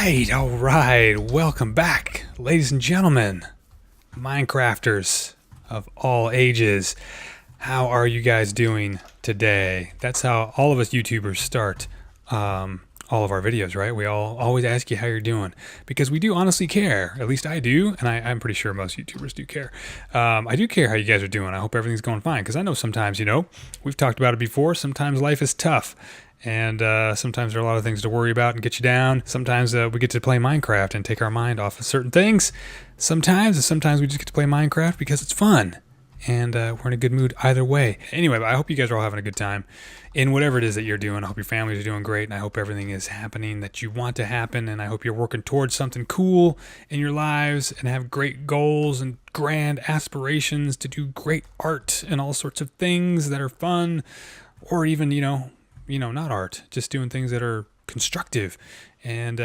All right. Welcome back, ladies and gentlemen, Minecrafters of all ages. How are you guys doing today? That's how all of us YouTubers start all of our videos, right? We all always ask you how you're doing because we do honestly care. At least I do, and I'm pretty sure most YouTubers do care. I do care how you guys are doing. I hope everything's going fine because I know sometimes, we've talked about it before. Sometimes life is tough. And sometimes there are a lot of things to worry about and get you down. Sometimes we get to play Minecraft and take our mind off of certain things. Sometimes we just get to play Minecraft because it's fun. And we're in a good mood either way. Anyway, I hope you guys are all having a good time in whatever it is that you're doing. I hope your families are doing great. And I hope everything is happening that you want to happen. And I hope you're working towards something cool in your lives and have great goals and grand aspirations to do great art and all sorts of things that are fun. Or even, not art, just doing things that are constructive and,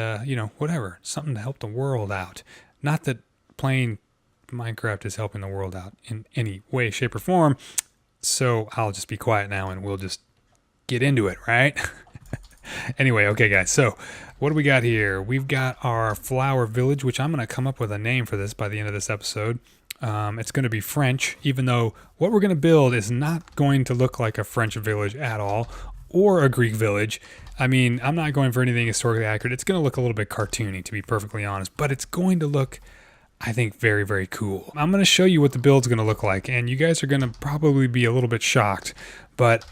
whatever, something to help the world out. Not that playing Minecraft is helping the world out in any way, shape, or form. So I'll just be quiet now and we'll just get into it, right? Anyway, okay, guys. So what do we got here? We've got our flower village, which I'm going to come up with a name for this by the end of this episode. It's going to be French, even though what we're going to build is not going to look like a French village at all. Or a Greek village. I mean, I'm not going for anything historically accurate. It's going to look a little bit cartoony, to be perfectly honest, but it's going to look, I think, very, very cool. I'm going to show you what the build's going to look like, and you guys are going to probably be a little bit shocked, but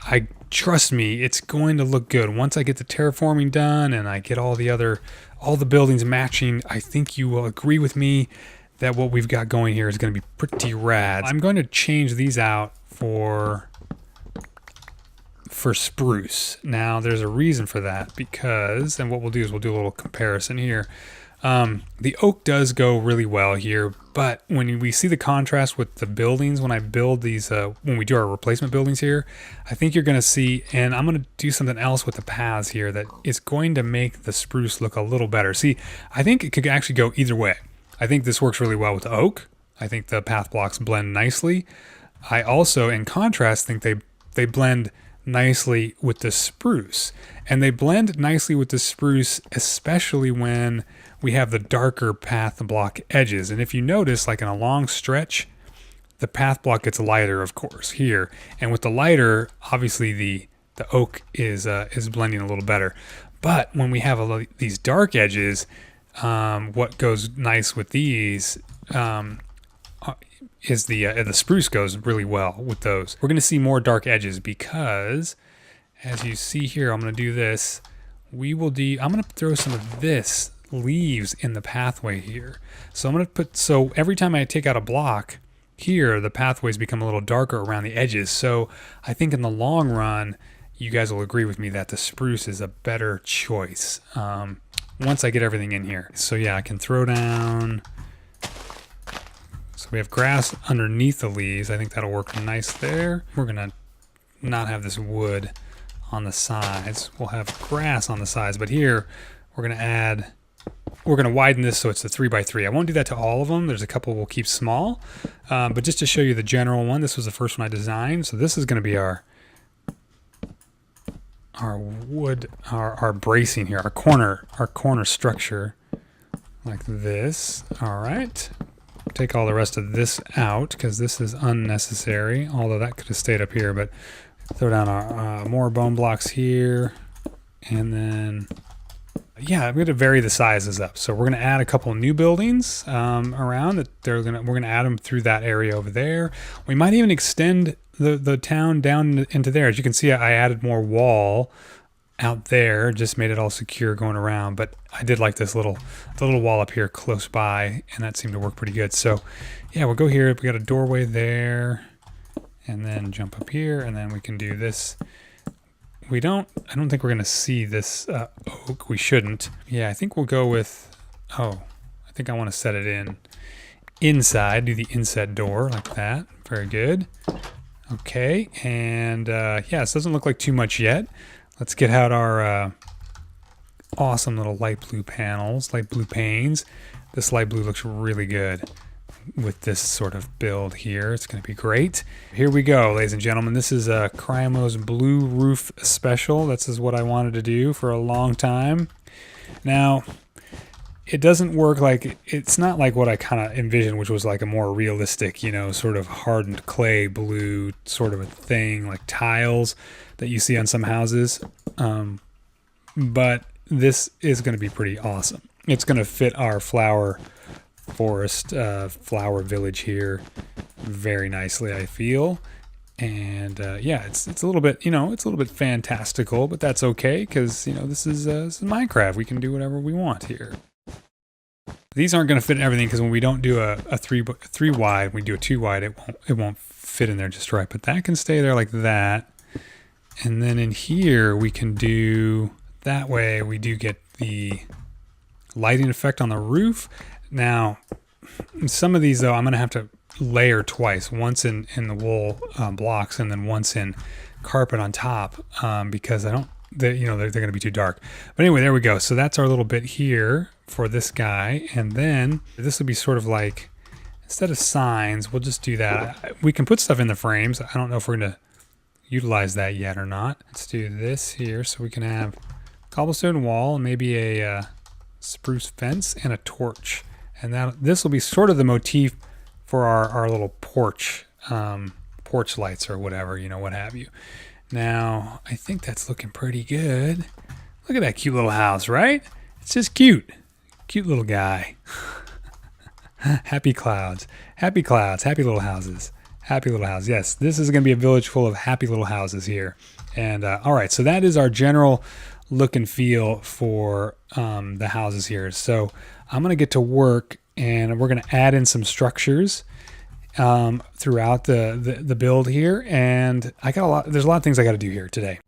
trust me, it's going to look good. Once I get the terraforming done and I get all the buildings matching, I think you will agree with me that what we've got going here is going to be pretty rad. I'm going to change these out for spruce. Now there's a reason for that because, and what we'll do is we'll do a little comparison here. The oak does go really well here, but when we see the contrast with the buildings, when I build these, when we do our replacement buildings here, I think you're going to see, and I'm going to do something else with the paths here that is going to make the spruce look a little better. See, I think it could actually go either way. I think this works really well with the oak. I think the path blocks blend nicely. I also, in contrast, think they blend nicely with the spruce, and they blend nicely with the spruce, especially when we have the darker path block edges. And if you notice, like in a long stretch, the path block gets lighter, of course, here, and with the lighter, obviously the oak is blending a little better. But when we have these dark edges, what goes nice with these is the spruce goes really well with those. We're going to see more dark edges because, as you see here, I'm going to do this. I'm going to throw some of this leaves in the pathway here. So I'm going to so every time I take out a block here, the pathways become a little darker around the edges. So I think in the long run, you guys will agree with me that the spruce is a better choice once I get everything in here. So yeah, I can throw down. So we have grass underneath the leaves. I think that'll work nice there. We're going to not have this wood on the sides. We'll have grass on the sides, but here we're going to widen this so it's a 3x3. I won't do that to all of them. There's a couple we'll keep small, but just to show you the general one, this was the first one I designed. So this is going to be our wood, our bracing here, our corner structure like this. All right. Take all the rest of this out because this is unnecessary, although that could have stayed up here. But throw down our more bone blocks here, and then I'm going to vary the sizes up. So we're going to add a couple new buildings around that. We're going to add them through that area over there. We might even extend the town down into there. As you can see, I added more wall out there, just made it all secure going around, but I did like the little wall up here close by, and that seemed to work pretty good. So yeah, we'll go here. We got a doorway there, and then jump up here, and then we can do this. I don't think we're gonna see this oak. We shouldn't. Yeah, I think we'll go with, I think I want to set it inside, do the inset door like that. Very good. Okay, and this doesn't look like too much yet. Let's get out our awesome little light blue panels, light blue panes. This light blue looks really good with this sort of build here. It's going to be great. Here we go, ladies and gentlemen. This is CryinMo's Blue Roof Special. This is what I wanted to do for a long time. Now, it doesn't work like, it's not like what I kind of envisioned, which was like a more realistic, you know, sort of hardened clay blue sort of a thing, like tiles that you see on some houses. But this is going to be pretty awesome. It's going to fit our flower forest, flower village here very nicely, I feel. And yeah, it's a little bit, you know, it's a little bit fantastical, but that's okay because, you know, this is Minecraft. We can do whatever we want here. These aren't going to fit in everything because when we don't do a three wide, we do a 2 wide, it won't fit in there just right. But that can stay there like that. And then in here we can do that way. We do get the lighting effect on the roof. Now, some of these though, I'm going to have to layer twice, once in the wool blocks and then once in carpet on top, because they're going to be too dark. But anyway, there we go. So that's our little bit here for this guy. And then this will be sort of like, instead of signs, we'll just do that. We can put stuff in the frames. I don't know if we're going to utilize that yet or not. Let's do this here so we can have cobblestone wall, maybe a spruce fence and a torch. And this will be sort of the motif for our little porch lights or whatever, you know, what have you. Now, I think that's looking pretty good. Look at that cute little house, right? It's just cute. Cute little guy. Happy clouds. Happy clouds. Happy little houses. Happy little house. Yes, this is going to be a village full of happy little houses here. And all right, so that is our general look and feel for the houses here. So I'm going to get to work and we're going to add in some structures throughout the build here. And there's a lot of things I got to do here today.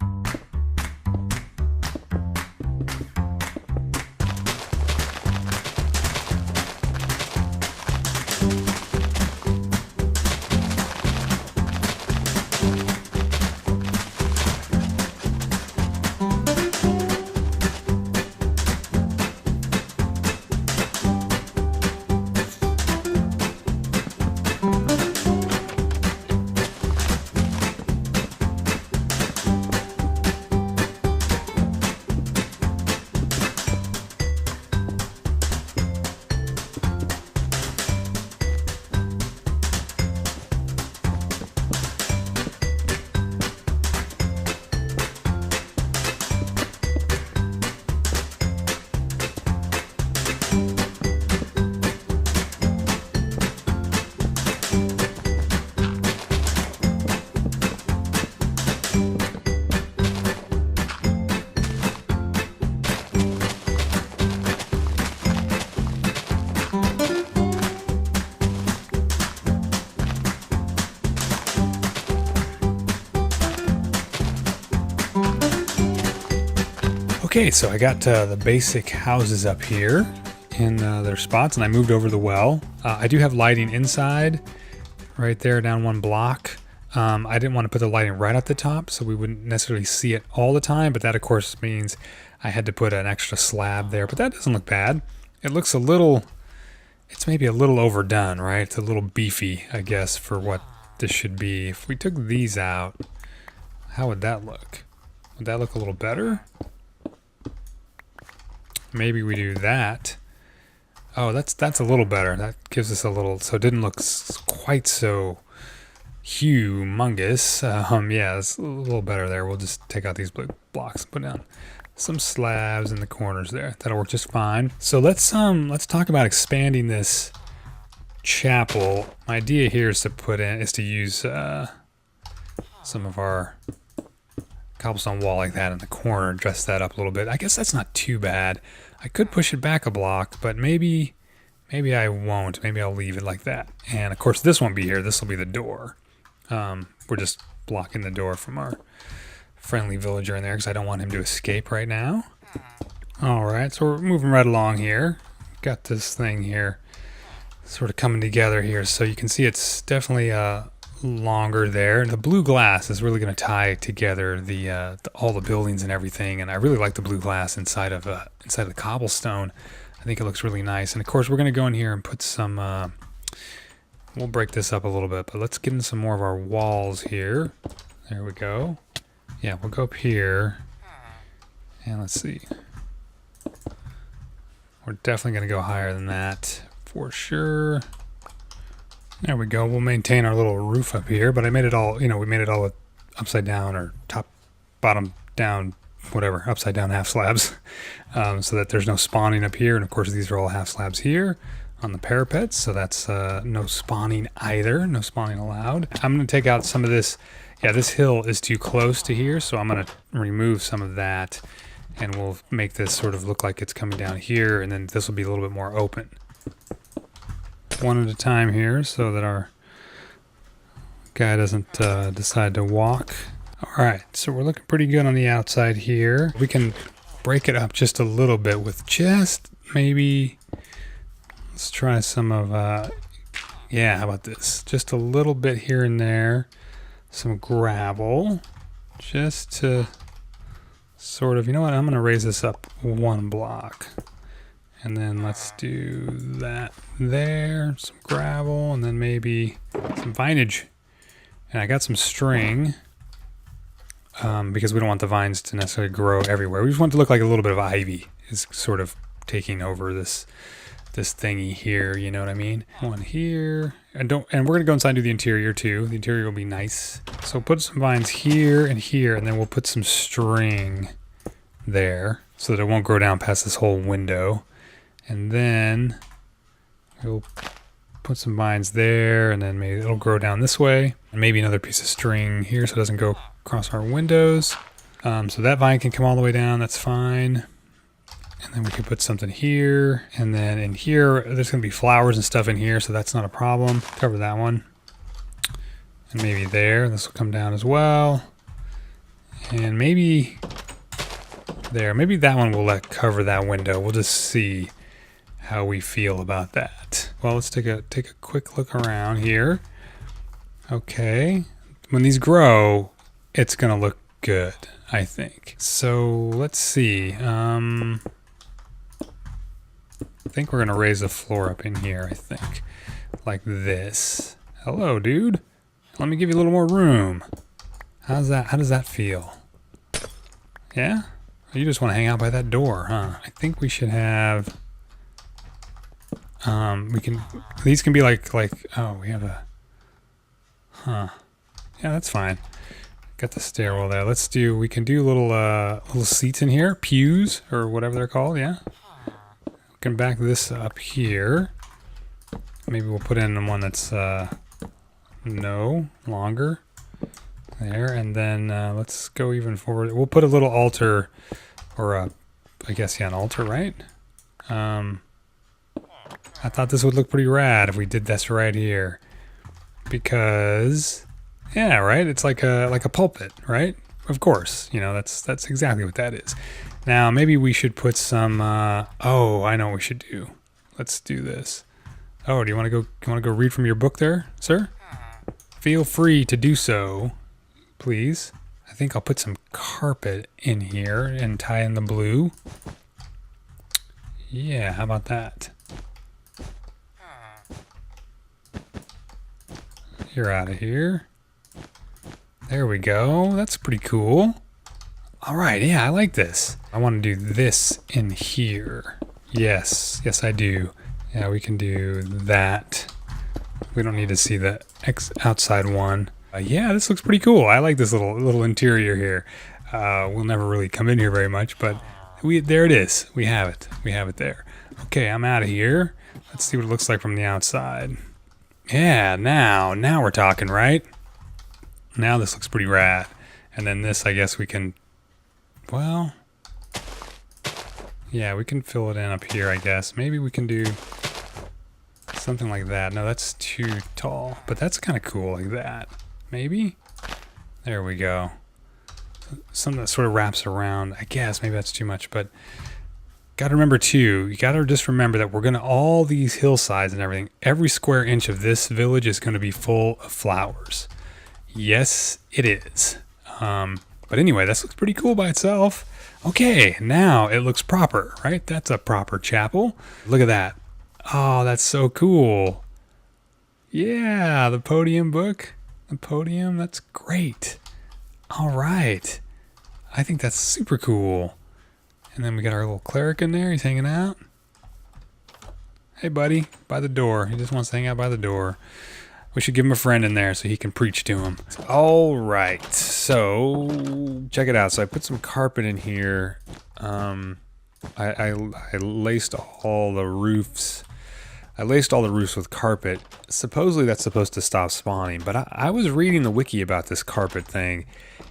Okay, so I got the basic houses up here in their spots, and I moved over the well. I do have lighting inside, right there down one block. I didn't want to put the lighting right at the top, so we wouldn't necessarily see it all the time, but that of course means I had to put an extra slab there, but that doesn't look bad. It looks it's maybe a little overdone, right? It's a little beefy, I guess, for what this should be. If we took these out, how would that look? Would that look a little better? Maybe we do that. Oh, that's a little better. That gives us a little, so it didn't look quite so humongous. Yeah, it's a little better there. We'll just take out these blocks and put down some slabs in the corners there. That'll work just fine. So let's talk about expanding this chapel. My idea here is to use some of our cobblestone wall like that in the corner, dress that up a little bit. I guess that's not too bad. I could push it back a block, but maybe I won't. Maybe I'll leave it like that. And of course this won't be here. This will be the door. We're just blocking the door from our friendly villager in there because I don't want him to escape right now. All right, so we're moving right along here. Got this thing here sort of coming together here. So you can see it's definitely longer there. The blue glass is really going to tie together all the buildings and everything, and I really like the blue glass inside of the cobblestone. I think it looks really nice. And of course we're going to go in here and put some we'll break this up a little bit, but let's get in some more of our walls here. There we go. Yeah, we'll go up here and let's see, We're definitely going to go higher than that for sure. There we go. We'll maintain our little roof up here, but I made it all, we made it all with upside down or top, bottom down, whatever, upside down half slabs, so that there's no spawning up here. And of course, these are all half slabs here on the parapets, so that's no spawning either, no spawning allowed. I'm going to take out some of this. Yeah, this hill is too close to here, so I'm going to remove some of that, and we'll make this sort of look like it's coming down here, and then this will be a little bit more open. One at a time here so that our guy doesn't decide to walk. All right, so we're looking pretty good on the outside here. We can break it up just a little bit with just maybe, let's try some of, yeah, how about this? Just a little bit here and there, some gravel, just to sort of, you know what, I'm gonna raise this up one block. And then let's do that there, some gravel, and then maybe some vinage. And I got some string, because we don't want the vines to necessarily grow everywhere. We just want it to look like a little bit of ivy is sort of taking over this thingy here, you know what I mean? One here, and we're gonna go inside and do the interior too. The interior will be nice. So put some vines here, and then we'll put some string there so that it won't grow down past this whole window. And then we'll put some vines there, and then maybe it'll grow down this way. And maybe another piece of string here so it doesn't go across our windows. So that vine can come all the way down, that's fine. And then we can put something here. And then in here, there's gonna be flowers and stuff in here, so that's not a problem. Cover that one. And maybe there, this will come down as well. And maybe there, maybe that one will cover that window. We'll just see how we feel about that. Well, let's take a quick look around here. Okay, when these grow, it's gonna look good, I think. So let's see. I think we're gonna raise the floor up in here, I think. Like this. Hello, dude. Let me give you a little more room. How's that? How does that feel? Yeah? You just want to hang out by that door, huh? I think we should have, these can be like, oh, we have a, yeah, that's fine. Got the stairwell there. We can do little seats in here, pews, or whatever they're called, yeah? We can back this up here. Maybe we'll put in one that's, longer. There, and then let's go even forward. We'll put a little altar, or I guess, yeah, an altar, right? I thought this would look pretty rad if we did this right here, because, yeah, right? It's like a pulpit, right? Of course, that's exactly what that is. Now maybe we should put some. Oh, I know what we should do. Let's do this. Oh, do you want to go read from your book there, sir? Feel free to do so, please. I think I'll put some carpet in here and tie in the blue. Yeah, how about that? You're out of here. There we go. That's pretty cool. All right, yeah, I like this. I want to do this in here. Yes, I do. Yeah, we can do that. We don't need to see the outside one. Yeah, this looks pretty cool. I like this little interior here. We'll never really come in here very much, but there it is. We have it. We have it there. Okay, I'm out of here. Let's see what it looks like from the outside. Yeah, now we're talking, right? Now this looks pretty rad. And then this, I guess we can, well, yeah, we can fill it in up here, I guess. Maybe we can do something like that. No, that's too tall, but that's kind of cool like that. Maybe? There we go. Something that sort of wraps around. I guess maybe that's too much, but got to remember too, you got to just remember that we're going to, all these hillsides and everything, every square inch of this village is going to be full of flowers. Yes, it is. But anyway, this looks pretty cool by itself. Okay, now it looks proper, right? That's a proper chapel. Look at that. Oh, that's so cool. Yeah, the podium book. The podium, that's great. All right. I think that's super cool. And then we got our little cleric in there. He's hanging out. Hey, buddy, by the door. He just wants to hang out by the door. We should give him a friend in there so he can preach to him. All right, so check it out. So I put some carpet in here. I laced all the roofs. I laced all the roofs with carpet. Supposedly that's supposed to stop spawning, but I was reading the wiki about this carpet thing.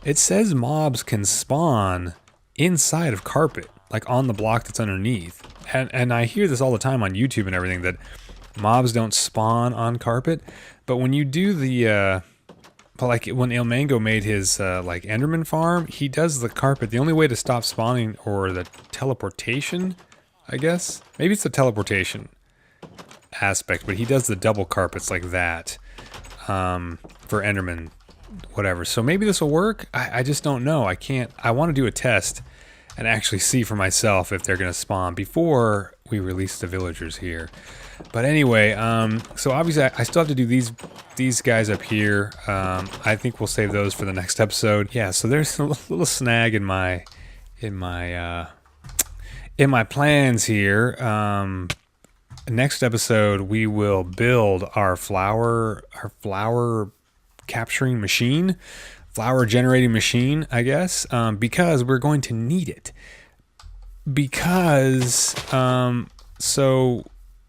It says mobs can spawn inside of carpet, like on the block that's underneath. And I hear this all the time on YouTube and everything, that mobs don't spawn on carpet. But when you do the, like when Il Mango made his like Enderman farm, he does the carpet. The only way to stop spawning, or the teleportation, I guess. Maybe it's the teleportation aspect, but he does the double carpets like that for Enderman, whatever. So maybe this will work. I just don't know. I want to do a test and actually see for myself if they're going to spawn before we release the villagers here. But anyway, so obviously I still have to do these guys up here. I think we'll save those for the next episode. Yeah, so there's a little snag in my plans here. Next episode we will build our flower capturing machine. Flower generating machine, I guess, because we're going to need it. Because so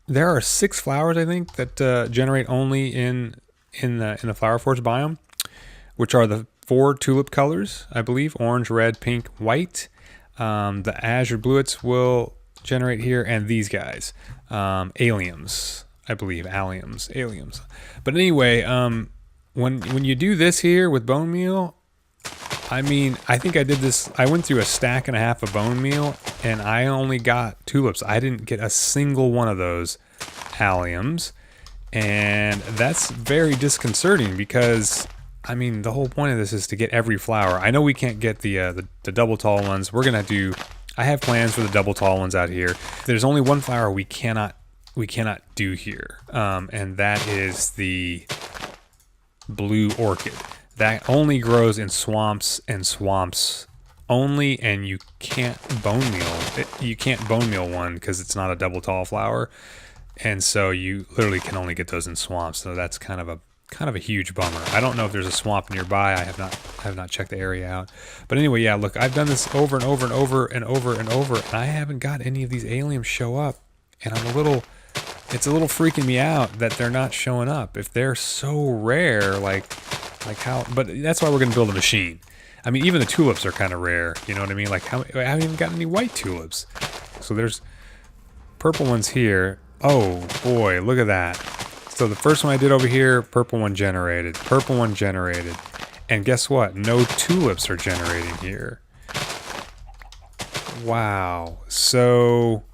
there are 6 flowers, I think, that generate only in the Flower Forge biome, which are the 4 tulip colors, I believe: orange, red, pink, white. The azure bluets will generate here, and these guys, alliums, I believe, alliums. But anyway, when you do this here with bone meal, I mean, I think I did this. I went through a stack and a half of bone meal, and I only got tulips. I didn't get a single one of those alliums, and that's very disconcerting because, I mean, the whole point of this is to get every flower. I know we can't get the double tall ones. We're gonna do. I have plans for the double tall ones out here. There's only one flower we cannot do here, and that is the blue orchid. That only grows in swamps and swamps only, and you can't bone meal one because it's not a double tall flower, and so you literally can only get those in swamps. So that's kind of a huge bummer. I don't know if there's a swamp nearby. I have not checked the area out. But anyway, yeah, look, I've done this over and over and over and over and over, and I haven't got any of these aliens show up, and it's a little freaking me out that they're not showing up. If they're so rare, like how, but that's why we're going to build a machine. I mean, even the tulips are kind of rare, you know what I mean? Like, I haven't even gotten any white tulips. So there's purple ones here. Oh boy, look at that. So the first one I did over here, purple one generated. And guess what? No tulips are generating here. Wow. So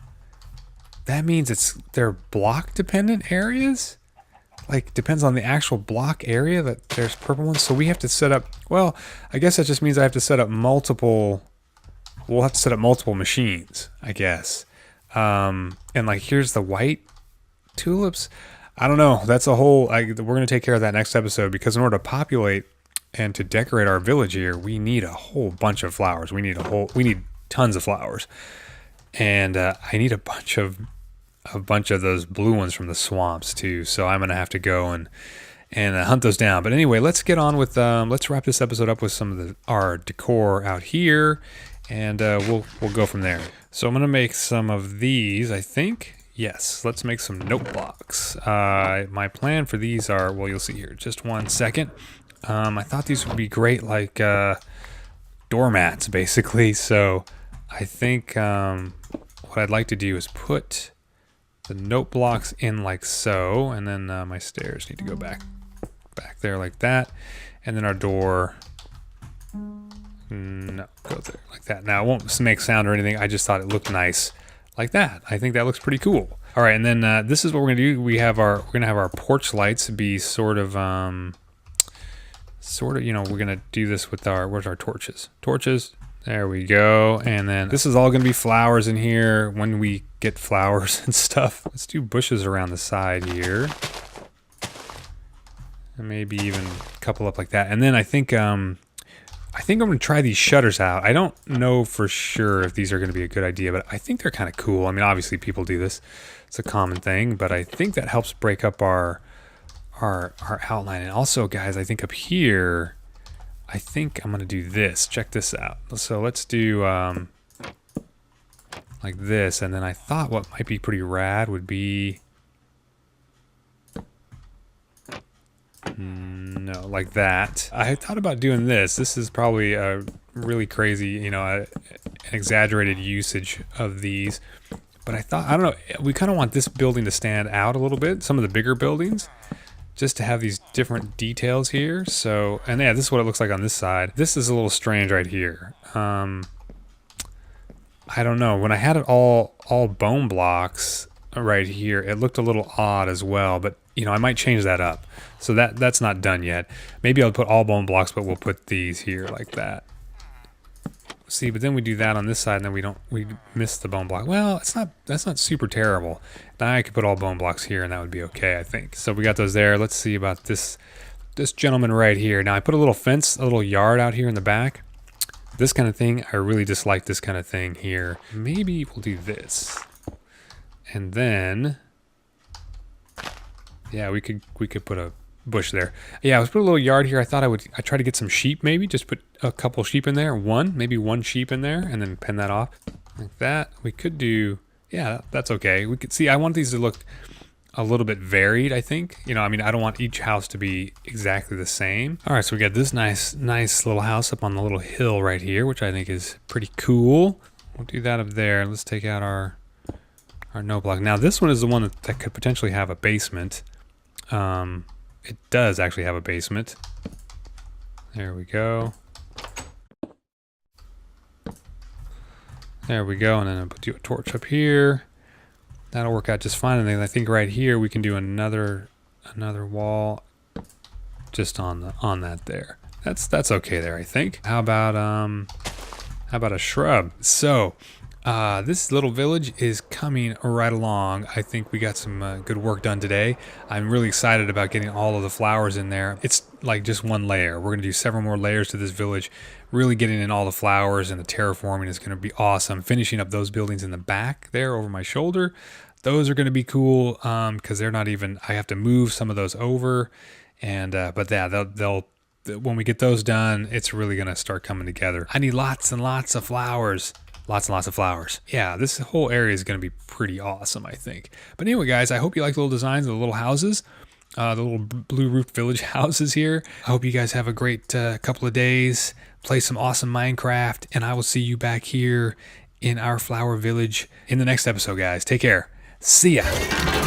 that means they're block dependent areas? Like, depends on the actual block area that there's purple ones. So we have to set up, well, I guess that just means I have to set up multiple, we'll have to set up multiple machines, I guess. And like, here's the white tulips. I don't know. That's a whole, we're going to take care of that next episode, because in order to populate and to decorate our village here, we need a whole bunch of flowers. We need tons of flowers. And I need a bunch of those blue ones from the swamps too. So I'm gonna have to go and hunt those down. But anyway, let's get on with let's wrap this episode up with some of our decor out here, and we'll go from there. So I'm gonna make some of these, I think. Yes, let's make some note blocks. My plan for these are, well, you'll see here. Just one second. I thought these would be great, like doormats, basically. So I think what I'd like to do is put the note blocks in like so, and then my stairs need to go back there like that, and then our door, no, go there like that. Now it won't make sound or anything. I just thought it looked nice like that. I think that looks pretty cool. All right, and then this is what we're gonna do. We're gonna have our porch lights be sort of, you know, we're gonna do this with where's our torches? There we go. And then this is all going to be flowers in here when we get flowers and stuff. Let's do bushes around the side here. And maybe even a couple up like that. And then I think I think I'm going to try these shutters out. I don't know for sure if these are going to be a good idea, but I think they're kind of cool. I mean, obviously people do this. It's a common thing, but I think that helps break up our outline. And also, guys, I think up here, I think I'm going to do this. Check this out. So let's do like this. And then I thought what might be pretty rad would be... no, like that. I thought about doing this. This is probably a really crazy, you know, an exaggerated usage of these. But I thought, I don't know, we kind of want this building to stand out a little bit, some of the bigger buildings, just to have these different details here. So, and yeah, this is what it looks like on this side. This is a little strange right here. I don't know. When I had it all bone blocks right here, it looked a little odd as well, but you know, I might change that up. So that's not done yet. Maybe I'll put all bone blocks, but we'll put these here like that. See, but then we do that on this side, and then we miss the bone block. Well, that's not super terrible. Now I could put all bone blocks here, and that would be okay, I think. So we got those there. Let's see about this gentleman right here. Now I put a little fence, a little yard out here in the back. This kind of thing, I really dislike this kind of thing here. Maybe we'll do this, and then yeah, we could put a bush there. Yeah, let's put a little yard here. I thought I try to get some sheep, maybe just put a couple sheep in there. Maybe one sheep in there, and then pen that off like that. We could do, yeah, that's okay. We could see, I want these to look a little bit varied, I think. You know, I mean, I don't want each house to be exactly the same. All right, so we got this nice little house up on the little hill right here, which I think is pretty cool. We'll do that up there. Let's take out our no block. Now this one is the one that could potentially have a basement. It does actually have a basement. There we go. There we go, and then I'll put a torch up here. That'll work out just fine. And then I think right here we can do another wall just on that there. That's okay there, I think. How about a shrub? So this little village is coming right along. I think we got some good work done today. I'm really excited about getting all of the flowers in there. It's like just one layer. We're going to do several more layers to this village. Really getting in all the flowers, and the terraforming is going to be awesome. Finishing up those buildings in the back there over my shoulder. Those are going to be cool because they're not even, I have to move some of those over. And but yeah, they'll when we get those done, it's really going to start coming together. I need lots and lots of flowers. Lots and lots of flowers. Yeah, this whole area is going to be pretty awesome, I think. But anyway, guys, I hope you like the little designs of the little houses, the little blue roofed village houses here. I hope you guys have a great couple of days. Play some awesome Minecraft, and I will see you back here in our flower village in the next episode, guys. Take care. See ya.